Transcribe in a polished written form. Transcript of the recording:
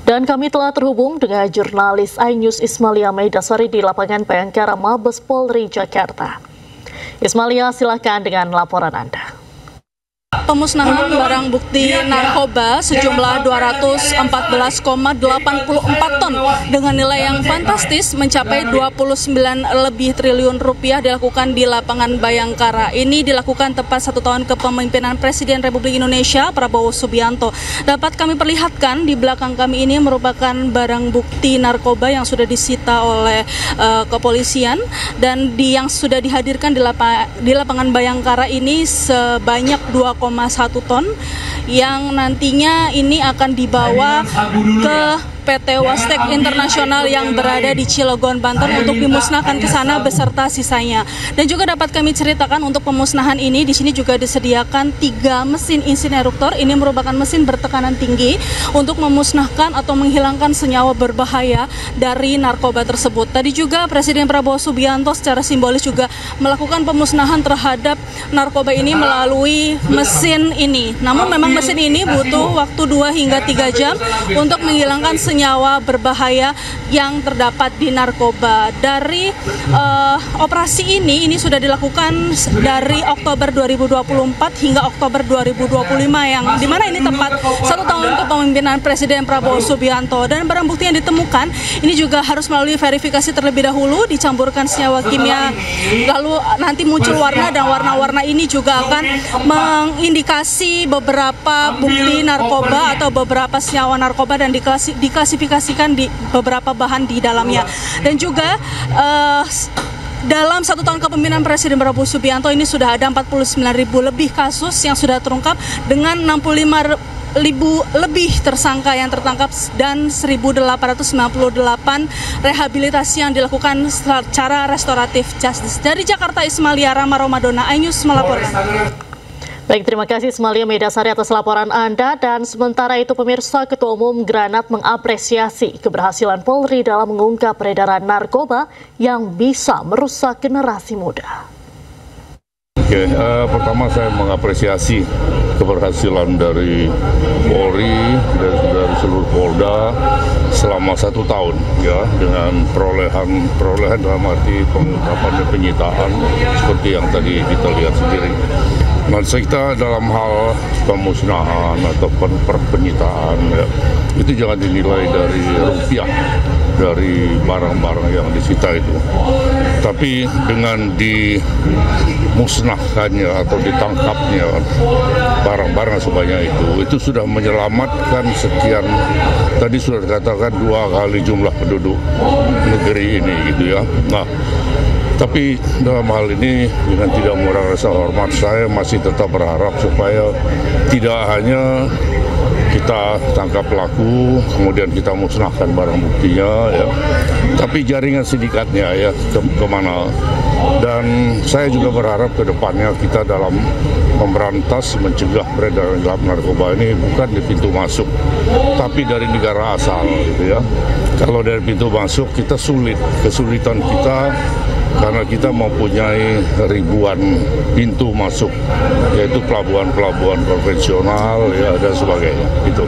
Dan kami telah terhubung dengan jurnalis iNews Ismalia Maidasari di lapangan Bayangkara Mabes Polri Jakarta. Ismalia, silakan dengan laporan Anda. Pemusnahan barang bukti narkoba sejumlah 214,84 ton dengan nilai yang fantastis mencapai 29 lebih triliun rupiah dilakukan di lapangan Bayangkara. Ini dilakukan tepat 1 tahun kepemimpinan Presiden Republik Indonesia Prabowo Subianto. Dapat kami perlihatkan di belakang kami ini merupakan barang bukti narkoba yang sudah disita oleh kepolisian dan yang sudah dihadirkan di lapangan Bayangkara ini sebanyak 2,1 ton yang nantinya ini akan dibawa ke PT Wastek Internasional yang berada di Cilegon, Banten untuk dimusnahkan ke sana beserta sisanya. Dan juga dapat kami ceritakan untuk pemusnahan ini di sini juga disediakan 3 mesin insineruktor. Ini merupakan mesin bertekanan tinggi untuk memusnahkan atau menghilangkan senyawa berbahaya dari narkoba tersebut. Tadi juga Presiden Prabowo Subianto secara simbolis juga melakukan pemusnahan terhadap narkoba ini melalui mesin ini. Namun memang mesin ini butuh waktu 2 hingga 3 jam untuk menghilangkan senyawa berbahaya yang terdapat di narkoba. Dari operasi ini sudah dilakukan dari Oktober 2024 hingga Oktober 2025 yang dimana ini tepat 1 tahun kepemimpinan Presiden Prabowo Subianto. Dan barang bukti yang ditemukan ini juga harus melalui verifikasi terlebih dahulu, dicampurkan senyawa kimia, lalu nanti muncul warna dan warna-warna ini juga akan mengindikasi beberapa bukti narkoba atau beberapa senyawa narkoba dan diklasifikasikan di beberapa bahan di dalamnya. Dan juga dalam 1 tahun kepemimpinan Presiden Prabowo Subianto ini sudah ada 49.000 lebih kasus yang sudah terungkap dengan 65.000 lebih tersangka yang tertangkap dan 1.898 rehabilitasi yang dilakukan secara restoratif justice. Dari Jakarta, Ismalia Rama Romadona, iNews melaporkan. Baik, terima kasih Ismalia Maidasari atas laporan Anda. Dan sementara itu pemirsa, Ketua Umum Granat mengapresiasi keberhasilan Polri dalam mengungkap peredaran narkoba yang bisa merusak generasi muda. Oke, pertama saya mengapresiasi keberhasilan dari Polri dan dari seluruh Polda selama 1 tahun ya, dengan perolehan dalam arti pengungkapan dan penyitaan seperti yang tadi kita lihat sendiri. Nah, kita dalam hal pemusnahan atau penyitaan ya, itu jangan dinilai dari rupiah, dari barang-barang yang disita itu, tapi dengan dimusnahkannya atau ditangkapnya barang-barang sebanyak itu sudah menyelamatkan sekian, tadi sudah dikatakan 2 kali jumlah penduduk negeri ini gitu ya. Nah, tapi dalam hal ini dengan tidak mengurangi rasa hormat, saya masih tetap berharap supaya tidak hanya kita tangkap pelaku, kemudian kita musnahkan barang buktinya, ya, tapi jaringan sindikatnya ya kemana. Dan saya juga berharap ke depannya kita dalam memberantas, mencegah peredaran gelap narkoba ini bukan di pintu masuk, tapi dari negara asal, gitu ya. Kalau dari pintu masuk kita kesulitan kita karena kita mempunyai ribuan pintu masuk, yaitu pelabuhan-pelabuhan konvensional ya dan sebagainya. Itu.